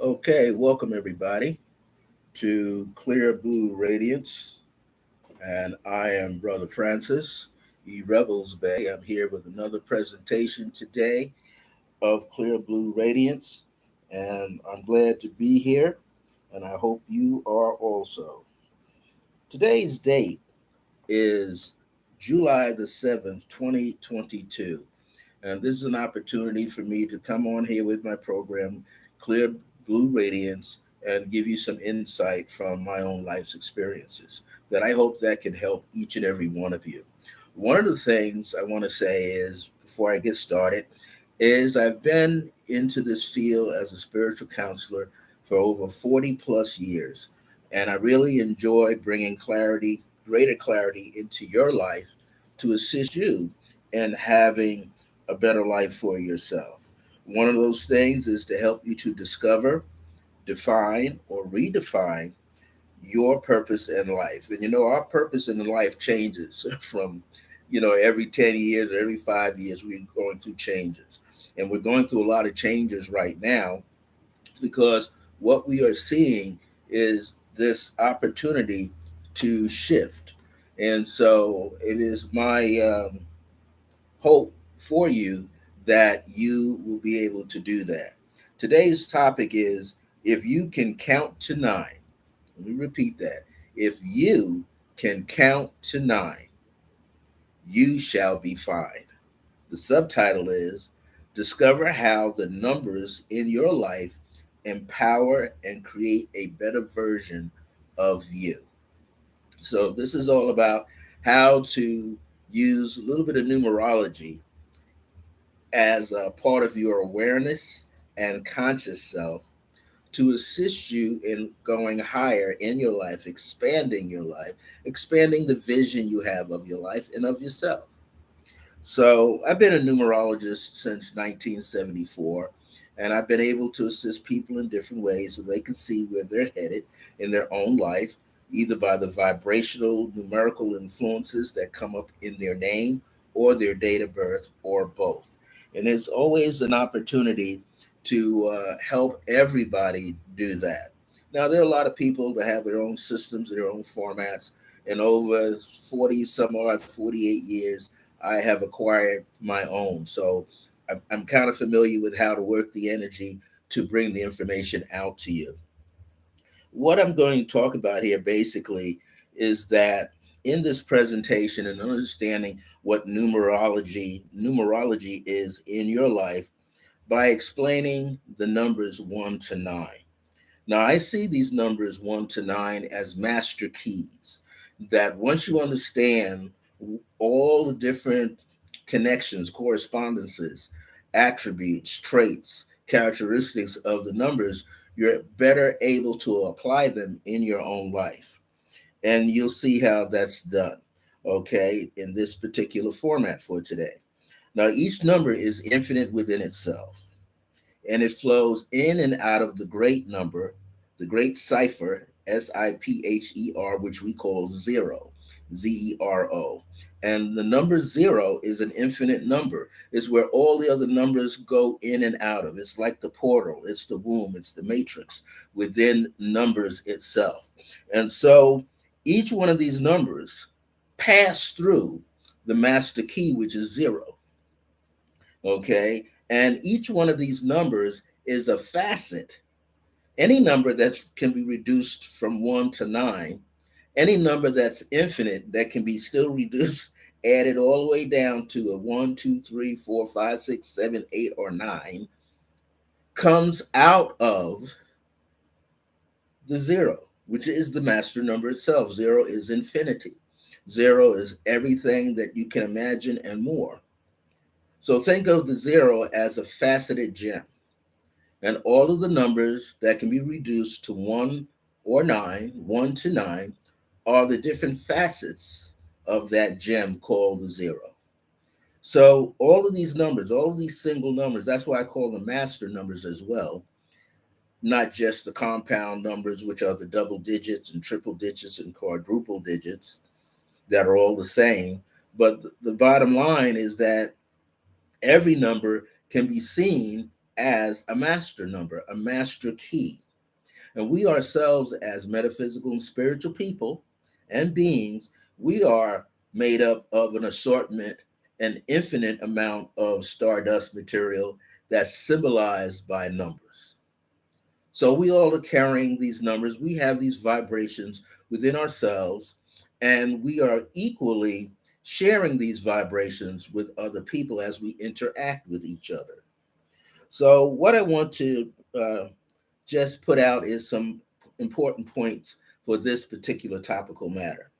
Okay, welcome everybody to Clear Blue Radiance, and I am Brother Francis Revels-Bey. I'm here with another presentation today of Clear Blue Radiance, and I'm glad to be here, and I hope you are also. Today's date is July the 7th, 2022. And this is an opportunity for me to come on here with my program, Clear Blue Radiance, and give you some insight from my own life's experiences that I hope that can help each and every one of you. One of the things I want to say is, before I get started, is I've been into this field as a spiritual counselor for over 40 plus years. And I really enjoy bringing clarity, greater clarity into your life to assist you in having a better life for yourself. One of those things is to help you to discover, define, or redefine your purpose in life. And our purpose in life changes from, every 10 years or every 5 years, we're going through changes. And we're going through a lot of changes right now because what we are seeing is this opportunity to shift. And so it is my hope for you that you will be able to do that. Today's topic is if you can count to nine. Let me repeat that. If you can count to nine, you shall be fine. The subtitle is Discover How the Numbers in Your Life Empower and Create a Better Version of You. So, this is all about how to use a little bit of numerology as a part of your awareness and conscious self to assist you in going higher in your life, expanding the vision you have of your life and of yourself. So, I've been a numerologist since 1974, and I've been able to assist people in different ways so they can see where they're headed in their own life, either by the vibrational numerical influences that come up in their name or their date of birth or both. And there's always an opportunity to help everybody do that. Now, there are a lot of people that have their own systems, their own formats, and over 40 some odd, 48 years, I have acquired my own. So I'm kind of familiar with how to work the energy to bring the information out to you. What I'm going to talk about here basically is that in this presentation and understanding what numerology is in your life by explaining the numbers 1 to 9. Now, I see these numbers 1 to 9 as master keys that once you understand all the different connections, correspondences, attributes, traits, characteristics of the numbers, you're better able to apply them in your own life. And you'll see how that's done, okay, in this particular format for today. Now, each number is infinite within itself, and it flows in and out of the great number, the great cipher, SIPHER, which we call zero, ZERO. And the number zero is an infinite number. It's where all the other numbers go in and out of. It's like the portal, it's the womb, it's the matrix within numbers itself. And so each one of these numbers pass through the master key, which is zero. Okay. And each one of these numbers is a facet. Any number that can be reduced from 1 to 9, any number that's infinite that can be still reduced, added all the way down to a 1, 2, 3, 4, 5, 6, 7, 8, or 9, comes out of the zero, which is the master number itself. Zero is infinity. Zero is everything that you can imagine and more. So think of the zero as a faceted gem. And all of the numbers that can be reduced to 1 or 9, 1 to 9, are the different facets of that gem called the zero. So all of these numbers, all of these single numbers, that's why I call them master numbers as well, not just the compound numbers, which are the double digits and triple digits and quadruple digits that are all the same. But the bottom line is that every number can be seen as a master number, a master key. And we ourselves, as metaphysical and spiritual people and beings, we are made up of an assortment, an infinite amount of stardust material that's symbolized by numbers. So we all are carrying these numbers. We have these vibrations within ourselves, and we are equally sharing these vibrations with other people as we interact with each other. So, what I want to just put out is some important points for this particular topical matter.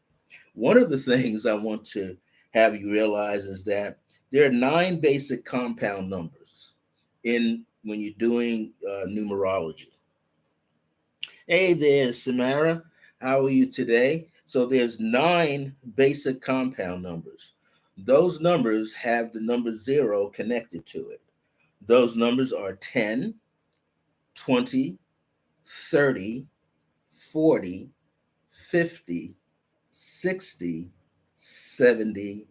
One of the things I want to have you realize is that there are nine basic compound numbers in when you're doing numerology. Hey there, Samara. How are you today? So there's nine basic compound numbers. Those numbers have the number zero connected to it. Those numbers are 10, 20, 30, 40, 50, 60, 70,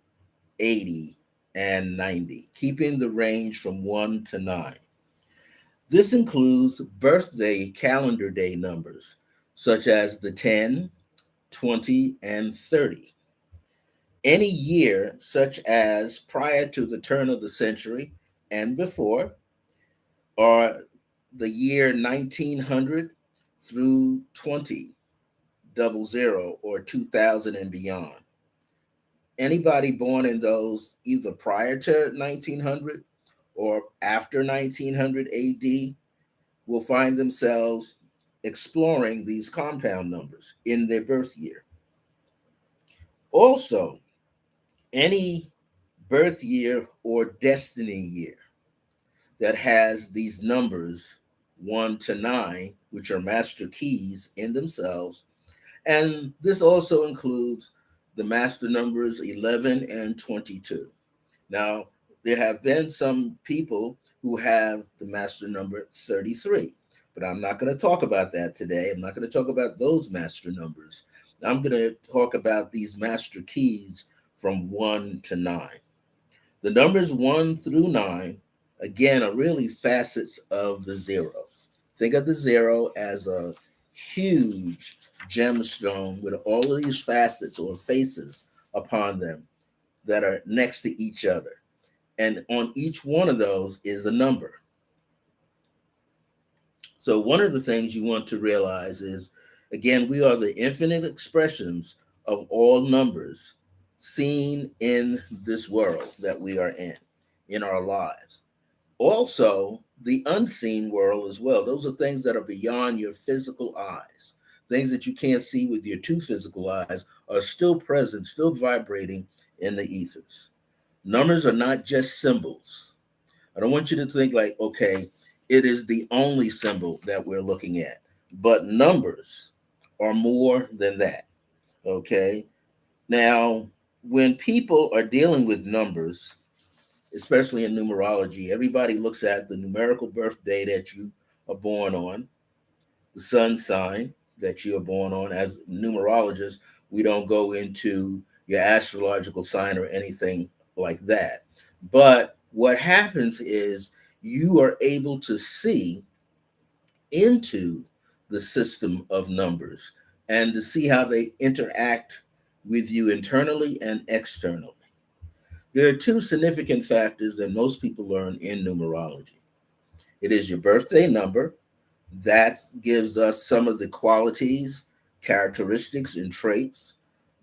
80, and 90, keeping the range from 1 to 9. This includes birthday calendar day numbers, such as the 10, 20, and 30. Any year, such as prior to the turn of the century and before, or the year 1900 through 2000 or 2000 and beyond. Anybody born in those either prior to 1900 or after 1900 AD will find themselves exploring these compound numbers in their birth year. Also, any birth year or destiny year that has these numbers 1 to 9, which are master keys in themselves. And this also includes the master numbers 11 and 22. Now, there have been some people who have the master number 33, but I'm not going to talk about that today. I'm not going to talk about those master numbers. I'm going to talk about these master keys from 1 to 9. The numbers 1 through 9, again, are really facets of the zero. Think of the zero as a huge gemstone with all of these facets or faces upon them that are next to each other. And on each one of those is a number. So, one of the things you want to realize is, again, we are the infinite expressions of all numbers seen in this world that we are in our lives. Also, the unseen world as well. Those are things that are beyond your physical eyes. Things that you can't see with your two physical eyes are still present, still vibrating in the ethers. Numbers are not just symbols. I don't want you to think like, okay, it is the only symbol that we're looking at. But numbers are more than that. Okay. Now, when people are dealing with numbers, especially in numerology, everybody looks at the numerical birthday that you are born on, the sun sign that you are born on. As numerologists, we don't go into your astrological sign or anything like that. But what happens is you are able to see into the system of numbers and to see how they interact with you internally and externally. There are two significant factors that most people learn in numerology. It is your birthday number. That gives us some of the qualities, characteristics, and traits.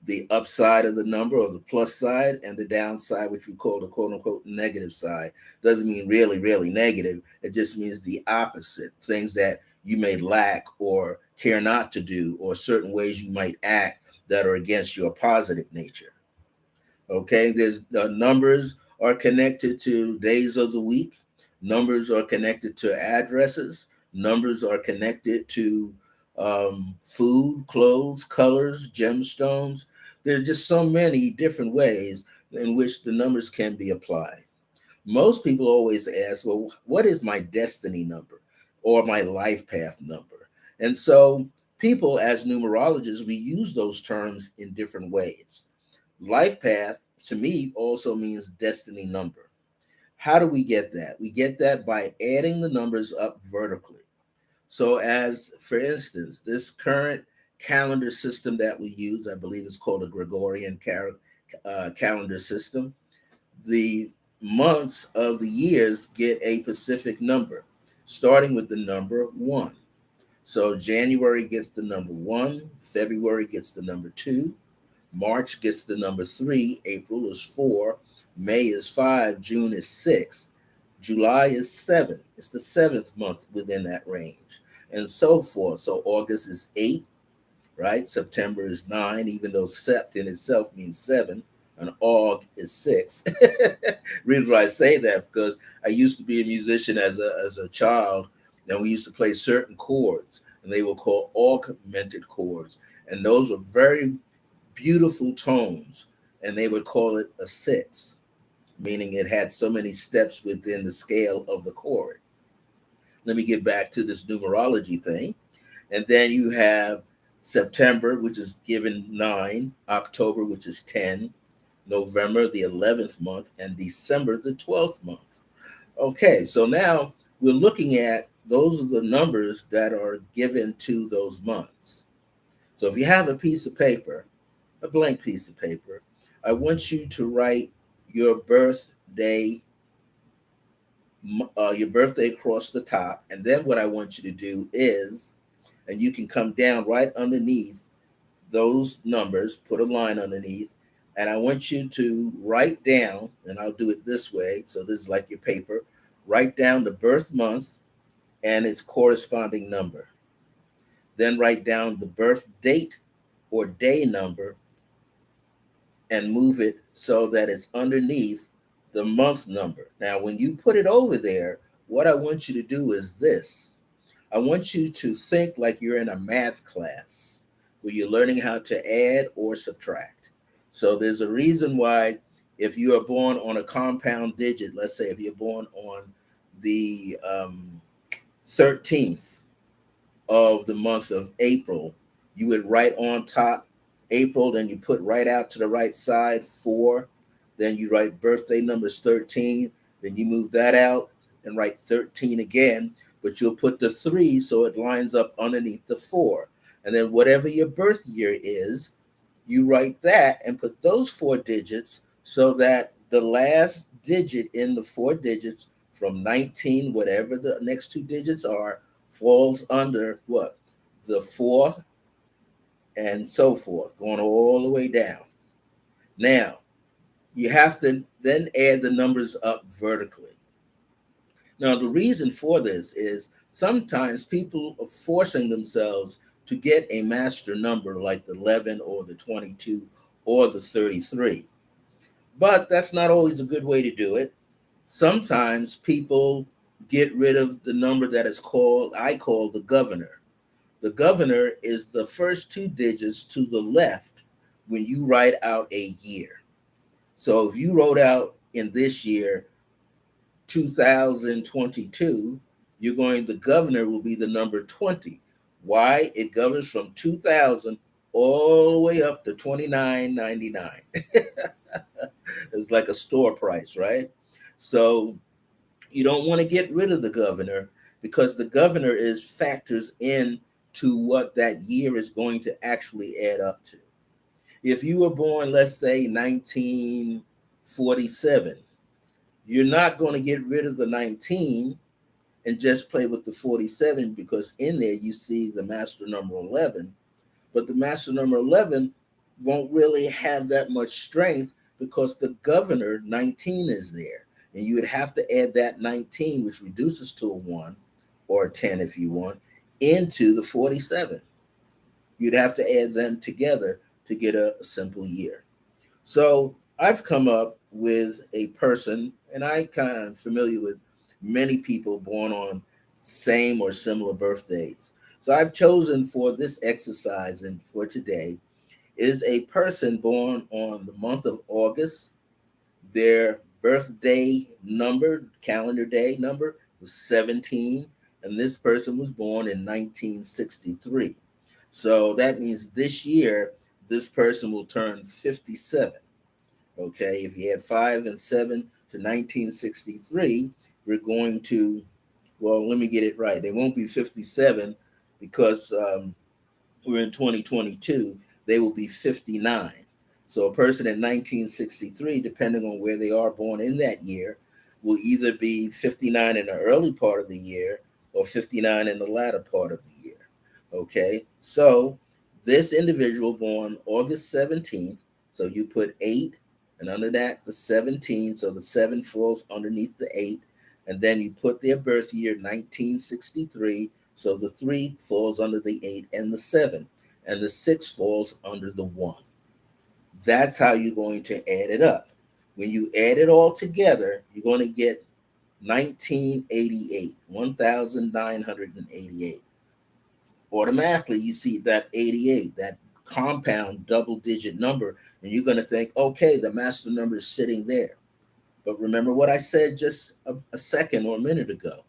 The upside of the number, or the plus side, and the downside, which we call the quote unquote negative side. Doesn't mean really, really negative. It just means the opposite. Things that you may lack or care not to do, or certain ways you might act that are against your positive nature. Okay, there's the numbers are connected to days of the week. Numbers are connected to addresses. Numbers are connected to food, clothes, colors, gemstones. There's just so many different ways in which the numbers can be applied. Most people always ask, well, what is my destiny number or my life path number? And so people, as numerologists, we use those terms in different ways. Life path to me also means destiny number. How do we get that? We get that by adding the numbers up vertically. So, as for instance, this current calendar system that we use, I believe it's called a Gregorian calendar system. The months of the years get a specific number, starting with the number one. So, January gets the number one, February gets the number two, March gets the number three, April is four, May is five, June is six, July is seven. It's the seventh month within that range, and so forth. So August is eight, right? September is nine, even though sept in itself means seven, and aug is six. Reason why I say that because I used to be a musician as a child, and we used to play certain chords, and they were called augmented chords, and those were very beautiful tones, and they would call it a six, meaning it had so many steps within the scale of the chord. Let me get back to this numerology thing. And then you have September, which is given nine, October, which is 10, November, the 11th month, and December, the 12th month. Okay, so now we're looking at those are the numbers that are given to those months. So if you have a piece of paper, a blank piece of paper, I want you to write your your birthday across the top. And then what I want you to do is, and you can come down right underneath those numbers, put a line underneath, and I want you to write down, and I'll do it this way. So this is like your paper. Write down the birth month and its corresponding number. Then write down the birth date or day number and move it so that it's underneath the month number. Now, when you put it over there, what I want you to do is this. I want you to think like you're in a math class where you're learning how to add or subtract. So there's a reason why if you are born on a compound digit, let's say if you're born on the 13th of the month of April, you would write on top April, then you put right out to the right side 4, then you write birthday numbers 13, then you move that out and write 13 again, but you'll put the 3 so it lines up underneath the 4. And then whatever your birth year is, you write that and put those 4 digits so that the last digit in the 4 digits from 19, whatever the next 2 digits are, falls under what? The 4 and so forth, going all the way down. Now, you have to then add the numbers up vertically. Now, the reason for this is sometimes people are forcing themselves to get a master number like the 11 or the 22 or the 33. But that's not always a good way to do it. Sometimes people get rid of the number that is called, I call the governor. The governor is the first 2 digits to the left when you write out a year. So if you wrote out in this year 2022, the governor will be the number 20. Why? It governs from 2000 all the way up to 29.99. It's like a store price, right? So you don't want to get rid of the governor because the governor is factors in to what that year is going to actually add up to. If you were born, let's say 1947, you're not going to get rid of the 19 and just play with the 47 because in there you see the master number 11. But the master number 11 won't really have that much strength because the governor 19 is there. And you would have to add that 19, which reduces to a 1 or a 10 if you want, into the 47. You'd have to add them together to get a simple year. So I've come up with a person, and I kind of familiar with many people born on same or similar birth dates. So I've chosen for this exercise and for today is a person born on the month of August. Their birthday number, calendar day number, was 17, and this person was born in 1963. So that means this year, this person will turn 57. Okay, if you had 5 and 7, to 1963, we're going to, well, let me get it right. They won't be 57 because we're in 2022. They will be 59. So a person in 1963, depending on where they are born in that year, will either be 59 in the early part of the year or 59 in the latter part of the year. Okay, so this individual born August 17th, so you put 8, and under that the 17, so the 7 falls underneath the 8, and then you put their birth year 1963, so the 3 falls under the 8 and the 7, and the 6 falls under the 1. That's how you're going to add it up. When you add it all together, you're going to get 1988, 1988. Automatically, you see that 88, that compound double digit number, and you're going to think, okay, the master number is sitting there. But remember what I said just a second or a minute ago.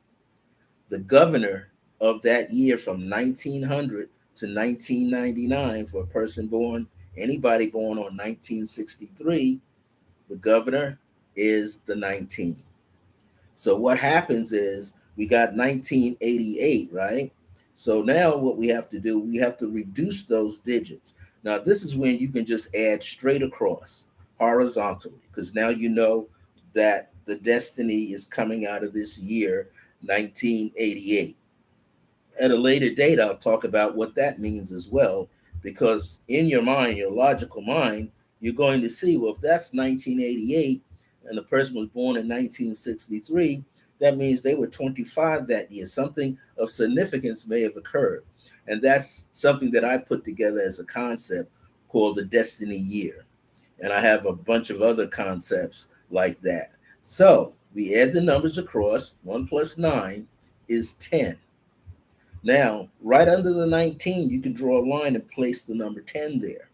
The governor of that year from 1900 to 1999 for a person born, anybody born on 1963, the governor is the 19. So what happens is we got 1988, right? So now what we have to do, we have to reduce those digits. Now this is when you can just add straight across horizontally, because now you know that the destiny is coming out of this year, 1988. At a later date, I'll talk about what that means as well, because in your mind, your logical mind, you're going to see, well, if that's 1988 and the person was born in 1963, that means they were 25 that year. Something of significance may have occurred. And that's something that I put together as a concept called the destiny year. And I have a bunch of other concepts like that. So we add the numbers across. 1 plus 9 is 10. Now, right under the 19, you can draw a line and place the number 10 there.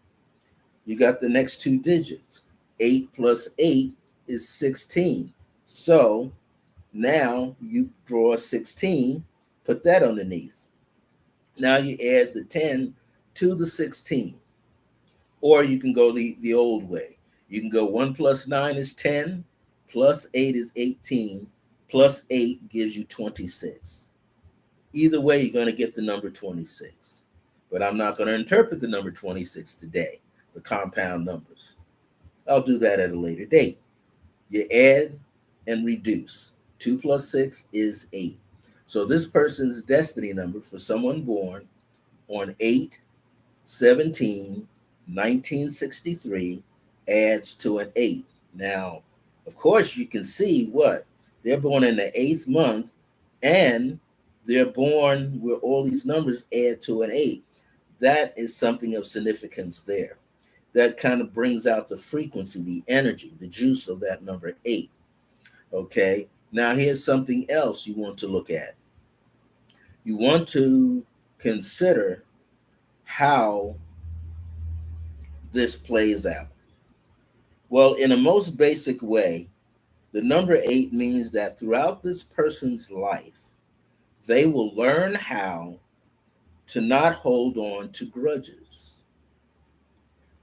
You got the next two digits. 8 plus 8 is 16. So now you draw 16, put that underneath. Now you add the 10 to the 16. Or you can go the old way. You can go 1 plus 9 is 10, plus 8 is 18, plus 8 gives you 26. Either way, you're going to get the number 26. But I'm not going to interpret the number 26 today, the compound numbers. I'll do that at a later date. You add and reduce. 2 plus 6 is 8. So this person's destiny number for someone born on 8/17/1963 adds to an 8. Now, of course, you can see what? They're born in the 8th month, and they're born where all these numbers add to an 8. That is something of significance there. That kind of brings out the frequency, the energy, the juice of that number 8. Okay, now here's something else you want to look at. You want to consider how this plays out. Well, in a most basic way, the number 8 means that throughout this person's life, they will learn how to not hold on to grudges.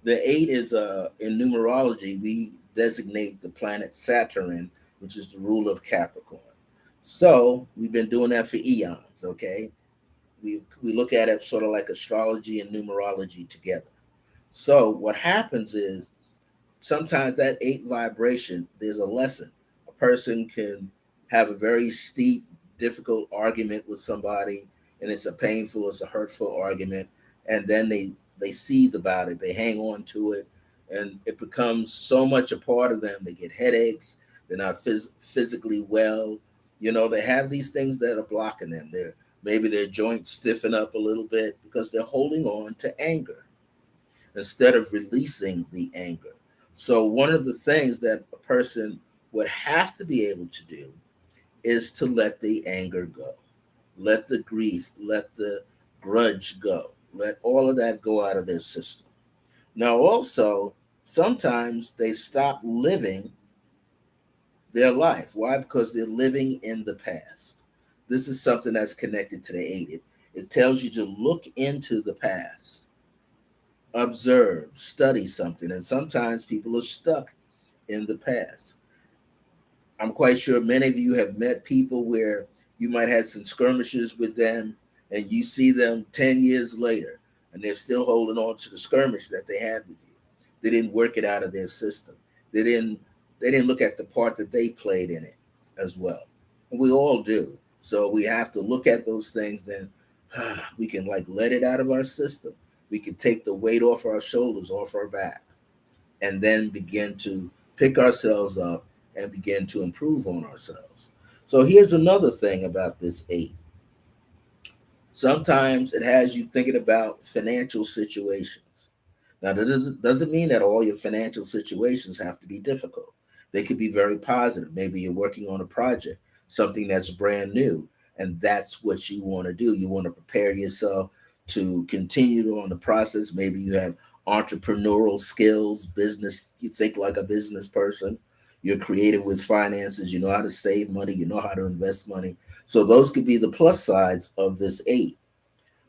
The 8 is in numerology, we designate the planet Saturn, which is the ruler of Capricorn. So we've been doing that for eons, okay? We look at it sort of like astrology and numerology together. So what happens is sometimes that 8 vibration, there's a lesson. A person can have a very steep, difficult argument with somebody, and it's a hurtful argument, and then they seethe about it, they hang on to it, and it becomes so much a part of them. They get headaches, they're not physically well. They have these things that are blocking them. Maybe their joints stiffen up a little bit because they're holding on to anger instead of releasing the anger. So one of the things that a person would have to be able to do is to let the anger go, let the grief, let the grudge go, let all of that go out of their system. Now, also, sometimes they stop living their life. Why? Because they're living in the past. This is something that's connected to the 8. It tells you to look into the past, observe, study something. And sometimes people are stuck in the past. I'm quite sure many of you have met people where you might have some skirmishes with them, and you see them 10 years later, and they're still holding on to the skirmish that they had with you. They didn't work it out of their system. They didn't they didn't look at the part that they played in it as well. And we all do. So we have to look at those things, then we can like let it out of our system. We can take the weight off our shoulders, off our back, and then begin to pick ourselves up and begin to improve on ourselves. So here's another thing about this eight. Sometimes it has you thinking about financial situations. Now, that doesn't mean that all your financial situations have to be difficult. They could be very positive. Maybe you're working on a project, something that's brand new, and that's what you want to do. You want to prepare yourself to continue on the process. Maybe you have entrepreneurial skills, business, you think like a business person. You're creative with finances, you know how to save money, you know how to invest money. So, those could be the plus sides of this eight.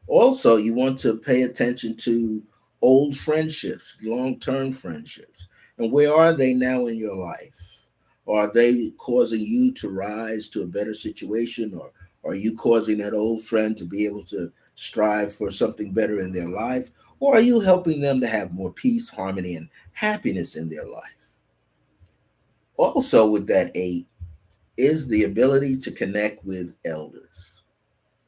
Also, you want to pay attention to old friendships, long term friendships. And where are they now in your life? Are they causing you to rise to a better situation? Or are you causing that old friend to be able to strive for something better in their life? Or are you helping them to have more peace, harmony, and happiness in their life? Also, with that eight is the ability to connect with elders,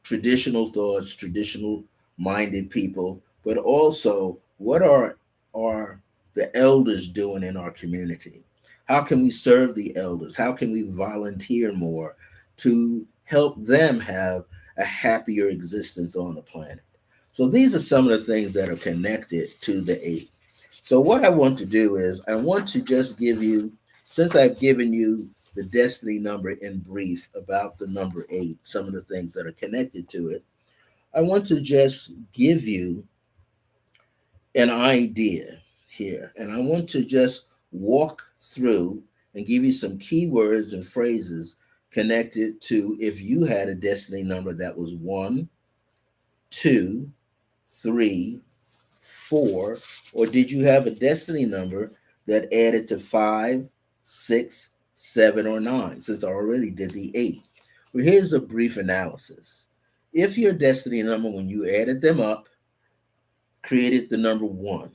traditional thoughts, traditional minded people, but also what are the elders doing in our community? How can we serve the elders? How can we volunteer more to help them have a happier existence on the planet? So these are some of the things that are connected to the eight. So what I want to do is I want to just give you, since I've given you the destiny number in brief about the number eight, some of the things that are connected to it, I want to just give you an idea here. And I want to just walk through and give you some keywords and phrases connected to if you had a destiny number that was one, two, three, four, or did you have a destiny number that added to five, six, seven, or nine? Since I already did the eight. Well, here's a brief analysis. If your destiny number, when you added them up, created the number one,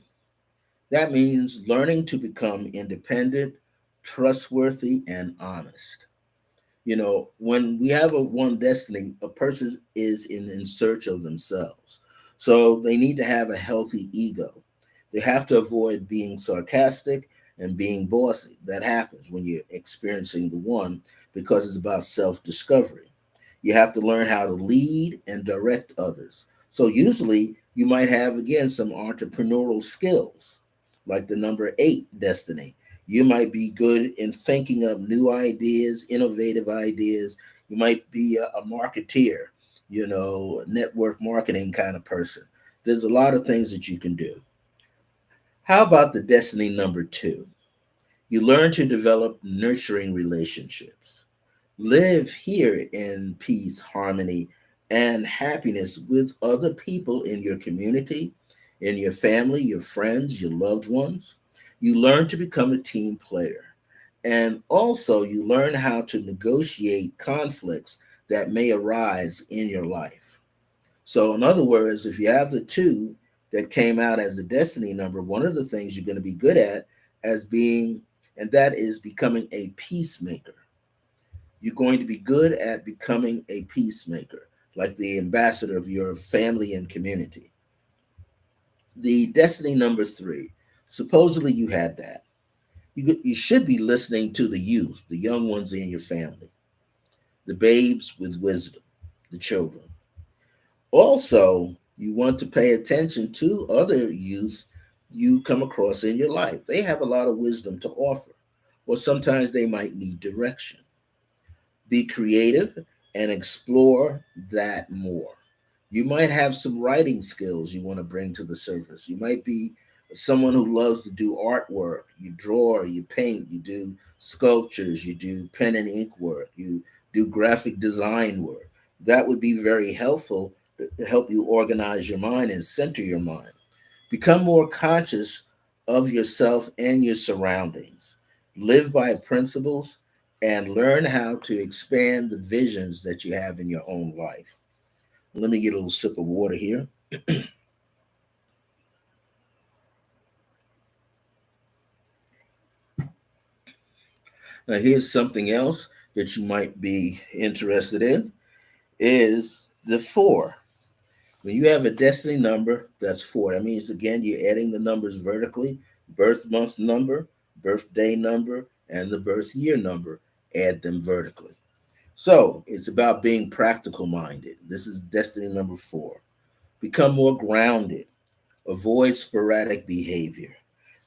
that means learning to become independent, trustworthy, and honest. You know, when we have a one destiny, a person is in search of themselves. So they need to have a healthy ego. They have to avoid being sarcastic and being bossy. That happens when you're experiencing the one because it's about self discovery. You have to learn how to lead and direct others. So usually you might have, again, some entrepreneurial skills, like the number eight destiny. You might be good in thinking of new ideas, innovative ideas. You might be a marketeer, you know, network marketing kind of person. There's a lot of things that you can do. How about the destiny number two? You learn to develop nurturing relationships. Live here in peace, harmony, and happiness with other people in your community, in your family, your friends, your loved ones. You learn to become a team player. And also, you learn how to negotiate conflicts that may arise in your life. So, in other words, if you have the two that came out as a destiny number, one of the things you're going to be good at as being, and that is becoming a peacemaker. You're going to be good at becoming a peacemaker, like the ambassador of your family and community. The destiny number three, supposedly you had that. You should be listening to the youth, the young ones in your family, the babes with wisdom, the children. Also, you want to pay attention to other youth you come across in your life. They have a lot of wisdom to offer, or sometimes they might need direction. Be creative and explore that more. You might have some writing skills you want to bring to the surface. You might be someone who loves to do artwork. You draw, you paint, you do sculptures, you do pen and ink work, you do graphic design work. That would be very helpful to help you organize your mind and center your mind. Become more conscious of yourself and your surroundings. Live by principles and learn how to expand the visions that you have in your own life. Let me get a little sip of water here. Now, here's something else that you might be interested in is the four. When you have a destiny number, that's four. That means, again, you're adding the numbers vertically: birth month number, birthday number, and the birth year number. Add them vertically. So it's about being practical minded. This is destiny number four. Become more grounded. Avoid sporadic behavior.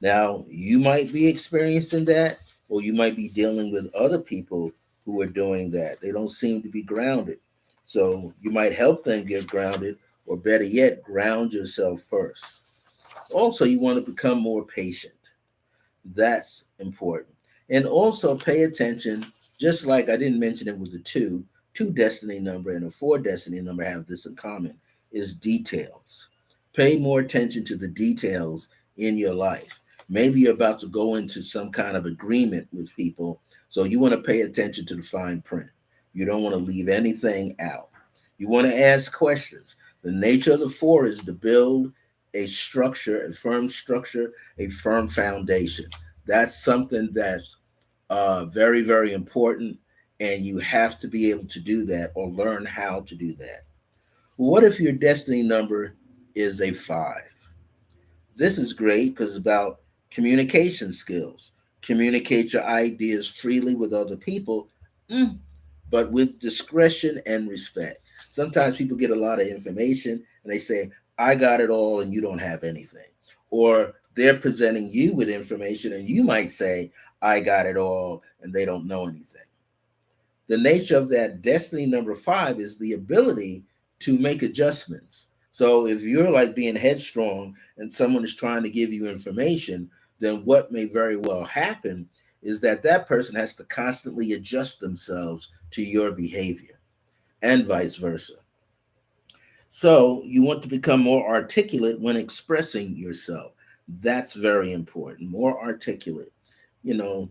Now, you might be experiencing that, or you might be dealing with other people who are doing that. They don't seem to be grounded. So you might help them get grounded, or better yet, ground yourself first. Also, you want to become more patient. That's important. And also pay attention, just like I didn't mention it with the two destiny number and a four destiny number have this in common, is details. Pay more attention to the details in your life. Maybe you're about to go into some kind of agreement with people, so you want to pay attention to the fine print. You don't want to leave anything out. You want to ask questions. The nature of the four is to build a structure, a firm structure, a firm foundation. That's something that's very, very important, and you have to be able to do that or learn how to do that. What if your destiny number is a five? This is great because it's about communication skills. Communicate your ideas freely with other people, mm, but with discretion and respect. Sometimes people get a lot of information and they say, I got it all and you don't have anything. Or they're presenting you with information and you might say, I got it all and they don't know anything. The nature of that destiny number five is the ability to make adjustments. So if you're like being headstrong and someone is trying to give you information, then what may very well happen is that that person has to constantly adjust themselves to your behavior and vice versa. So you want to become more articulate when expressing yourself. That's very important. More articulate. You know,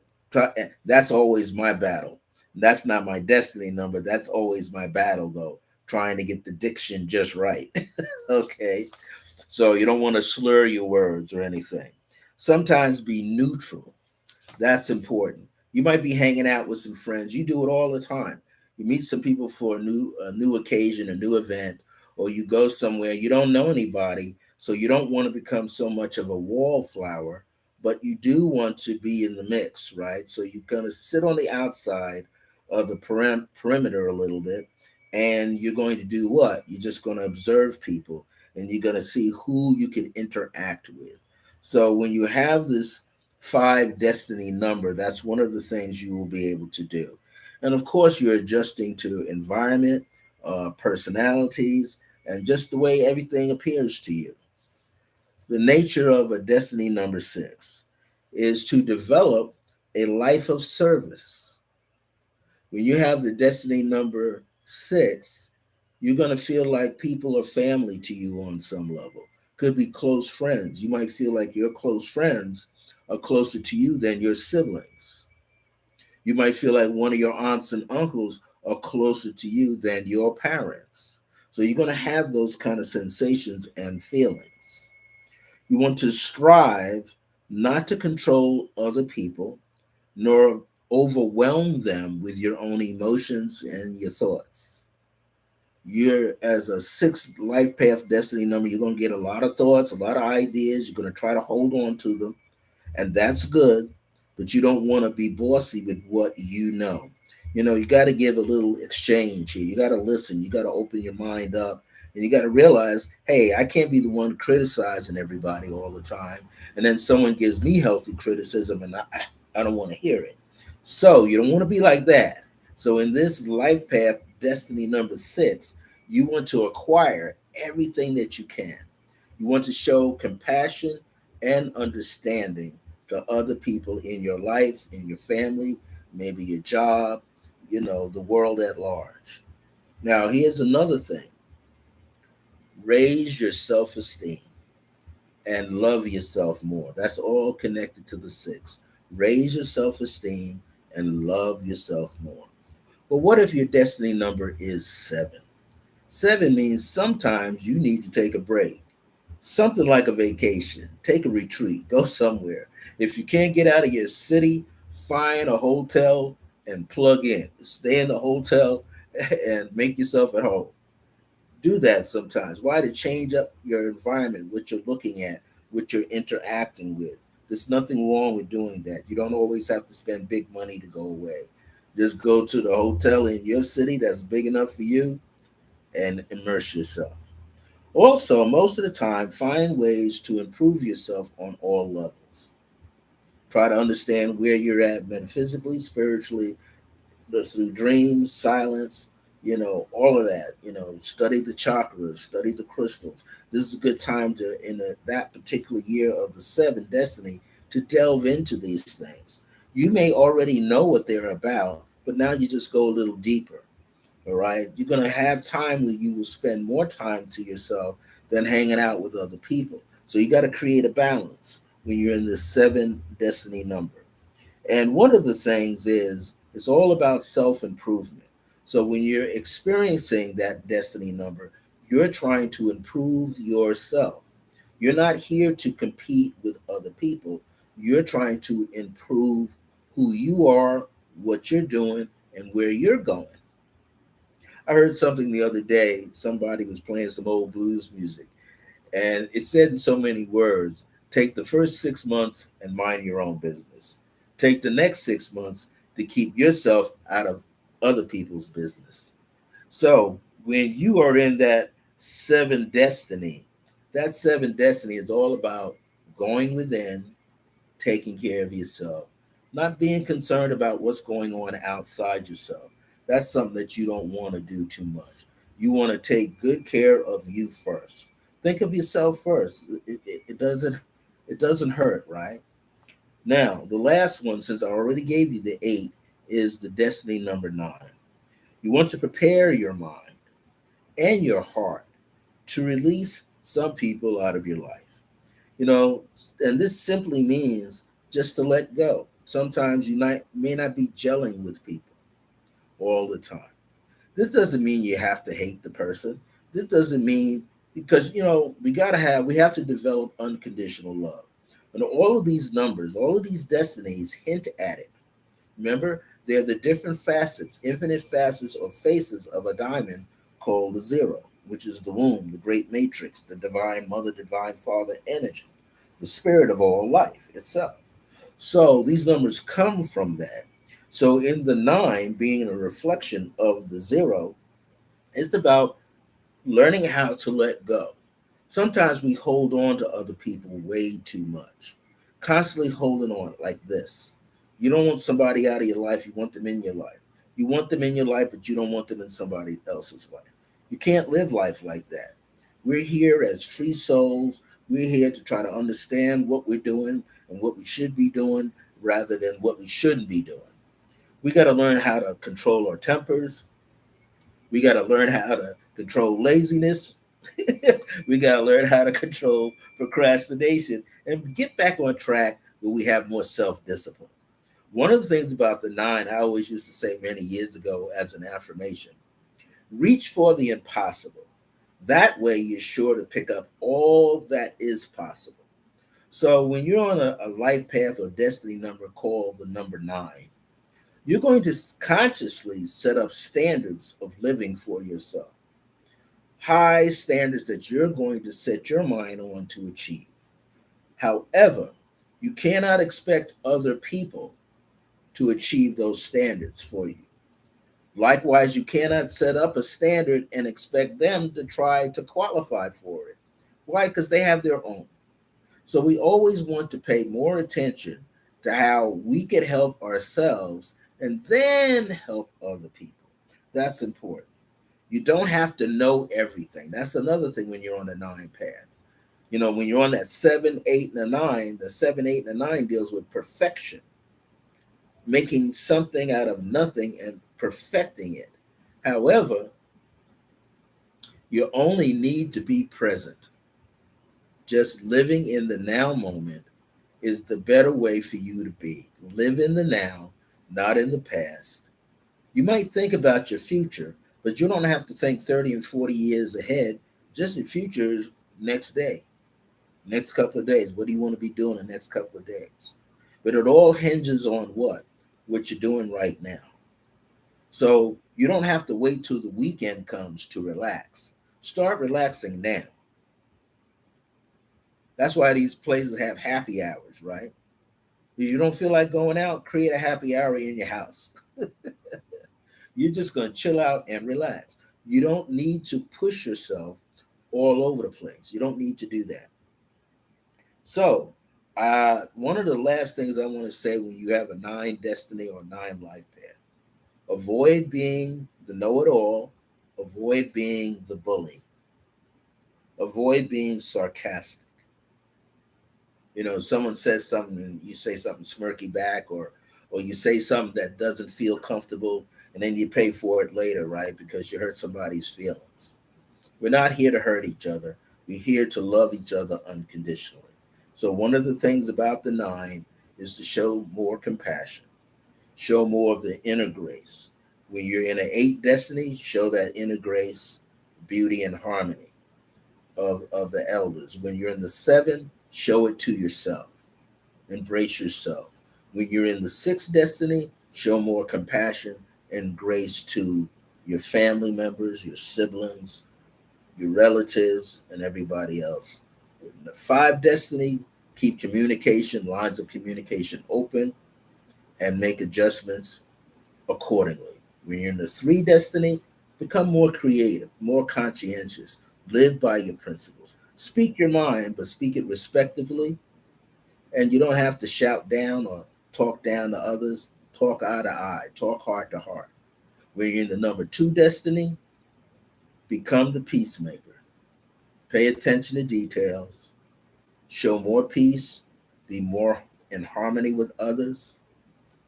that's always my battle. That's not my destiny number. That's always my battle, though, trying to get the diction just right. Okay. So you don't want to slur your words or anything. Sometimes be neutral. That's important. You might be hanging out with some friends. You do it all the time. You meet some people for a new occasion, a new event, or you go somewhere you don't know anybody, so you don't want to become so much of a wallflower, but you do want to be in the mix, right? So you're going to sit on the outside of the perimeter a little bit, and you're going to do what? You're just going to observe people, and you're going to see who you can interact with. So when you have this five destiny number, that's one of the things you will be able to do. And of course, you're adjusting to environment, personalities, and just the way everything appears to you. The nature of a destiny number six is to develop a life of service. When you have the destiny number six, you're going to feel like people are family to you on some level. Could be close friends. You might feel like your close friends are closer to you than your siblings. You might feel like one of your aunts and uncles are closer to you than your parents. So you're going to have those kind of sensations and feelings. You want to strive not to control other people, nor overwhelm them with your own emotions and your thoughts. You're as a sixth life path destiny number, you're going to get a lot of thoughts, a lot of ideas. You're going to try to hold on to them, and that's good, but you don't want to be bossy with what you know. You got to give a little exchange here. You got to listen. You got to open your mind up, and you got to realize, hey, I can't be the one criticizing everybody all the time. And then someone gives me healthy criticism, and I don't want to hear it. So you don't want to be like that. So in this life path, destiny number six, you want to acquire everything that you can. You want to show compassion and understanding to other people in your life, in your family, maybe your job, the world at large. Now, here's another thing: raise your self esteem and love yourself more. That's all connected to the six. Raise your self esteem and love yourself more. But what if your destiny number is seven? Seven means sometimes you need to take a break, something like a vacation, take a retreat, go somewhere. If you can't get out of your city, find a hotel and plug in. Stay in the hotel and make yourself at home. Do that sometimes. Why? To change up your environment, what you're looking at, what you're interacting with. There's nothing wrong with doing that. You don't always have to spend big money to go away. Just go to the hotel in your city that's big enough for you and immerse yourself. Also, most of the time, find ways to improve yourself on all levels. Try to understand where you're at metaphysically, spiritually, through dreams, silence, all of that. Study the chakras, study the crystals. This is a good time to, in that particular year of the seven destiny, to delve into these things. You may already know what they're about, but now you just go a little deeper. All right. You're going to have time where you will spend more time to yourself than hanging out with other people. So you got to create a balance when you're in the seven destiny number. And one of the things is it's all about self improvement. So when you're experiencing that destiny number, you're trying to improve yourself. You're not here to compete with other people. You're trying to improve who you are, what you're doing, and where you're going. I heard something the other day. Somebody was playing some old blues music, and it said in so many words, take the first 6 months and mind your own business. Take the next 6 months to keep yourself out of other people's business. So when you are in that seven destiny is all about going within, taking care of yourself, not being concerned about what's going on outside yourself. That's something that you don't want to do too much. You want to take good care of you first. Think of yourself first. It doesn't hurt, right? Now, the last one, since I already gave you the eight, is the destiny number nine. You want to prepare your mind and your heart to release some people out of your life. You know, and this simply means just to let go. Sometimes you may not be gelling with people all the time. This doesn't mean you have to hate the person. This doesn't mean, because we have to develop unconditional love. And all of these numbers, all of these destinies hint at it. Remember, they're the different facets, infinite facets or faces of a diamond called the zero, which is the womb, the great matrix, the divine mother, divine father energy, the spirit of all life itself. So these numbers come from that. So in the nine being a reflection of the zero, it's about learning how to let go. Sometimes we hold on to other people way too much, constantly holding on like this. You don't want somebody out of your life, you want them in your life. You want them in your life, but you don't want them in somebody else's life. You can't live life like that. We're here as free souls. We're here to try to understand what we're doing and what we should be doing rather than what we shouldn't be doing. We got to learn how to control our tempers. We got to learn how to control laziness. We got to learn how to control procrastination and get back on track where we have more self discipline. One of the things about the nine, I always used to say many years ago as an affirmation, reach for the impossible. That way, you're sure to pick up all that is possible. So, when you're on a life path or destiny number called the number nine, you're going to consciously set up standards of living for yourself, high standards that you're going to set your mind on to achieve. However, you cannot expect other people to achieve those standards for you. Likewise, you cannot set up a standard and expect them to try to qualify for it. Why? Because they have their own. So we always want to pay more attention to how we can help ourselves and then help other people. That's important. You don't have to know everything. That's another thing when you're on the nine path. When you're on that seven, eight, and a nine, the seven, eight, and a nine deals with perfection, making something out of nothing and perfecting it. However, you only need to be present. Just living in the now moment is the better way for you to be. Live in the now not in the past. You might think about your future, but you don't have to think 30 and 40 years ahead. Just the future is next day, next couple of days. What do you want to be doing the next couple of days? But it all hinges on what? What you're doing right now. So you don't have to wait till the weekend comes to relax. Start relaxing now. That's why these places have happy hours, right? If you don't feel like going out, create a happy hour in your house. You're just going to chill out and relax. You don't need to push yourself all over the place. You don't need to do that. So, one of the last things I want to say when you have a nine destiny or nine life path, avoid being the know it all, avoid being the bully, avoid being sarcastic. Someone says something and you say something smirky back, or you say something that doesn't feel comfortable, and then you pay for it later, right? Because you hurt somebody's feelings. We're not here to hurt each other. We're here to love each other unconditionally. So one of the things about the nine is to show more compassion, show more of the inner grace. When you're in an eight destiny, show that inner grace, beauty, and harmony of the elders. When you're in the seven, show it to yourself. Embrace yourself. When you're in the sixth destiny, show more compassion and grace to your family members, your siblings, your relatives, and everybody else. In the five destiny, keep communication, lines of communication open, and make adjustments accordingly. When you're in the three destiny, become more creative, more conscientious, live by your principles. Speak your mind, but speak it respectively, and you don't have to shout down or talk down to others. Talk eye to eye, talk heart to heart. When you're in the number two destiny, become the peacemaker. Pay attention to details, show more peace, be more in harmony with others,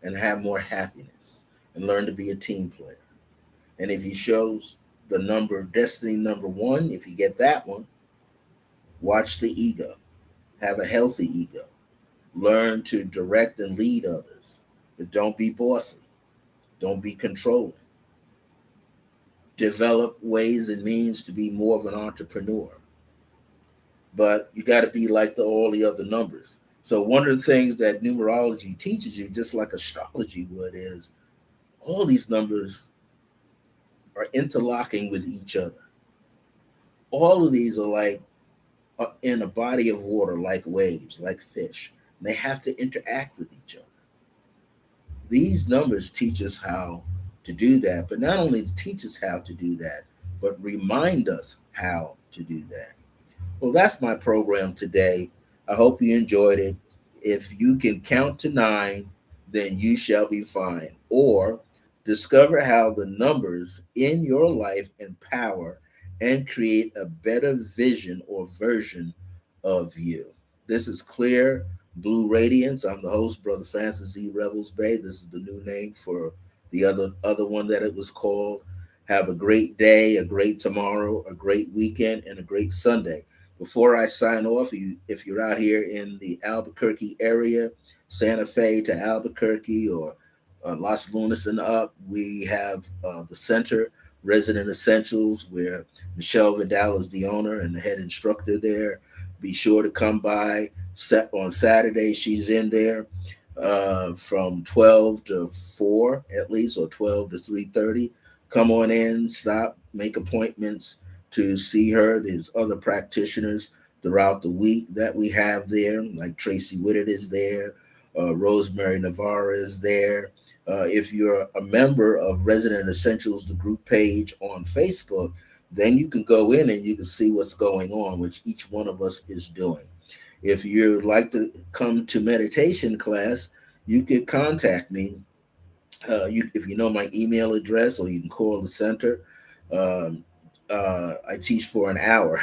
and have more happiness, and learn to be a team player. And if you show the number destiny number one, if you get that one, watch the ego. Have a healthy ego. Learn to direct and lead others, but don't be bossy. Don't be controlling. Develop ways and means to be more of an entrepreneur. But you got to be like all the other numbers. So one of the things that numerology teaches you, just like astrology would, is all these numbers are interlocking with each other. All of these are like in a body of water, like waves, like fish. They have to interact with each other. These numbers teach us how to do that, but not only teach us how to do that, but remind us how to do that. Well, that's my program today. I hope you enjoyed it. If you can count to nine, then you shall be fine. Or discover how the numbers in your life empower and create a better vision or version of you. This is Clear Blue Radiance. I'm the host, Brother Francis E. Revels-Bey. This is the new name for the other one that it was called. Have a great day, a great tomorrow, a great weekend, and a great Sunday. Before I sign off, if you're out here in the Albuquerque area, Santa Fe to Albuquerque, or Los Lunas and up, we have the center, Resident Essentials, where Michelle Vidal is the owner and the head instructor there. Be sure to come by. On Saturday, she's in there from 12 to 4 at least, or 12 to 3:30. Come on in, stop, make appointments to see her. There's other practitioners throughout the week that we have there, like Tracy Whitted is there, Rosemary Navarre is there. If you're a member of Resident Essentials, the group page on Facebook, then you can go in and you can see what's going on, which each one of us is doing. If you'd like to come to meditation class, you could contact me. If you know my email address, or you can call the center. Um, I teach for an hour.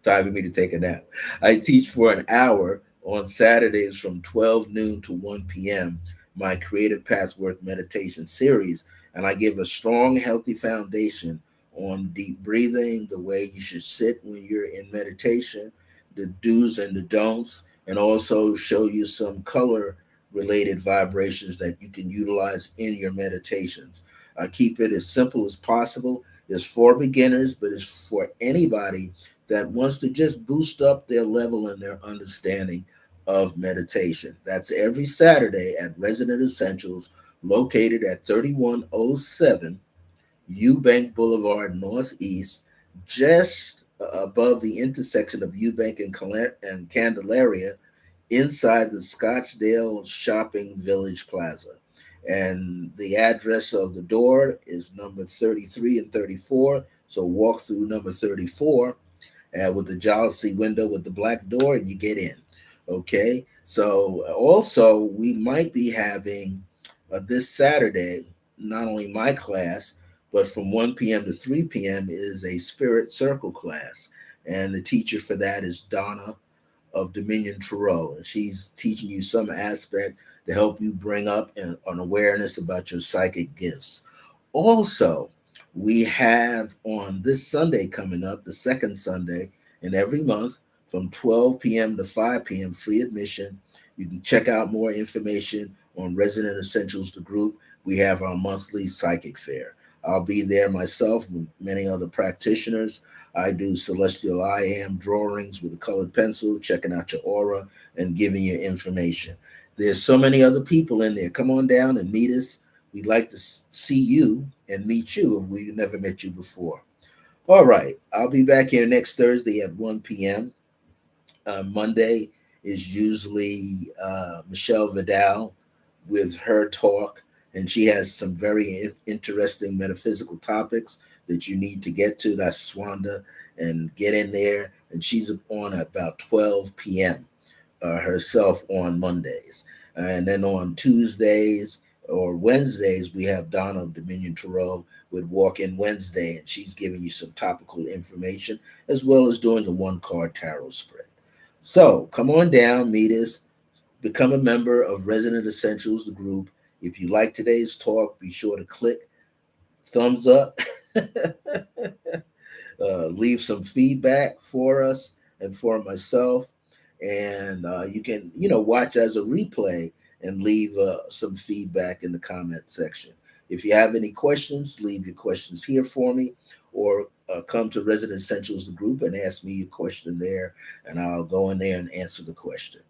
Time for me to take a nap. I teach for an hour on Saturdays from 12 noon to 1 p.m. my Creative Pathwork meditation series. And I give a strong, healthy foundation on deep breathing, the way you should sit when you're in meditation, the do's and the don'ts, and also show you some color related vibrations that you can utilize in your meditations. I keep it as simple as possible. It's for beginners, but it's for anybody that wants to just boost up their level and their understanding of meditation. That's every Saturday at Resident Essentials, located at 3107 Eubank Boulevard Northeast, just above the intersection of Eubank and Candelaria, inside the Scottsdale Shopping Village Plaza. And the address of the door is number 33 and 34. So walk through number 34 with the jealousy window with the black door, and you get in. Okay. So also, we might be having this Saturday, not only my class, but from 1 p.m. to 3 p.m. is a spirit circle class. And the teacher for that is Donna of Dominion Tarot. And she's teaching you some aspect to help you bring up an awareness about your psychic gifts. Also, we have on this Sunday coming up, the second Sunday in every month from 12 p.m. to 5 p.m., free admission. You can check out more information on Resident Essentials, the group. We have our monthly psychic fair. I'll be there myself with many other practitioners. I do celestial I am drawings with a colored pencil, checking out your aura and giving you information. There's so many other people in there. Come on down and meet us. We'd like to see you and meet you if we've never met you before. All right. I'll be back here next Thursday at 1 p.m. Monday is usually Michelle Vidal with her talk, and she has some very interesting metaphysical topics that you need to get to. That's Swanda, and get in there. And she's on at about 12 p.m. Herself on Mondays. And then on Tuesdays or Wednesdays, we have Donna of Dominion Tarot with Walk In Wednesday, and she's giving you some topical information as well as doing a one card tarot spread. So come on down, meet us, become a member of Resident Essentials, the group. If you like today's talk, be sure to click thumbs up, leave some feedback for us and for myself. And you can, watch as a replay and leave some feedback in the comment section. If you have any questions, leave your questions here for me, or come to Resident Essentials, the group, and ask me a question there, and I'll go in there and answer the question.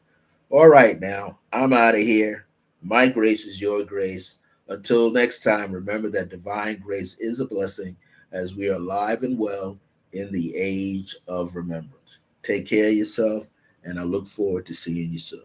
All right, now I'm out of here. My grace is your grace. Until next time, remember that divine grace is a blessing as we are alive and well in the age of remembrance. Take care of yourself, and I look forward to seeing you soon.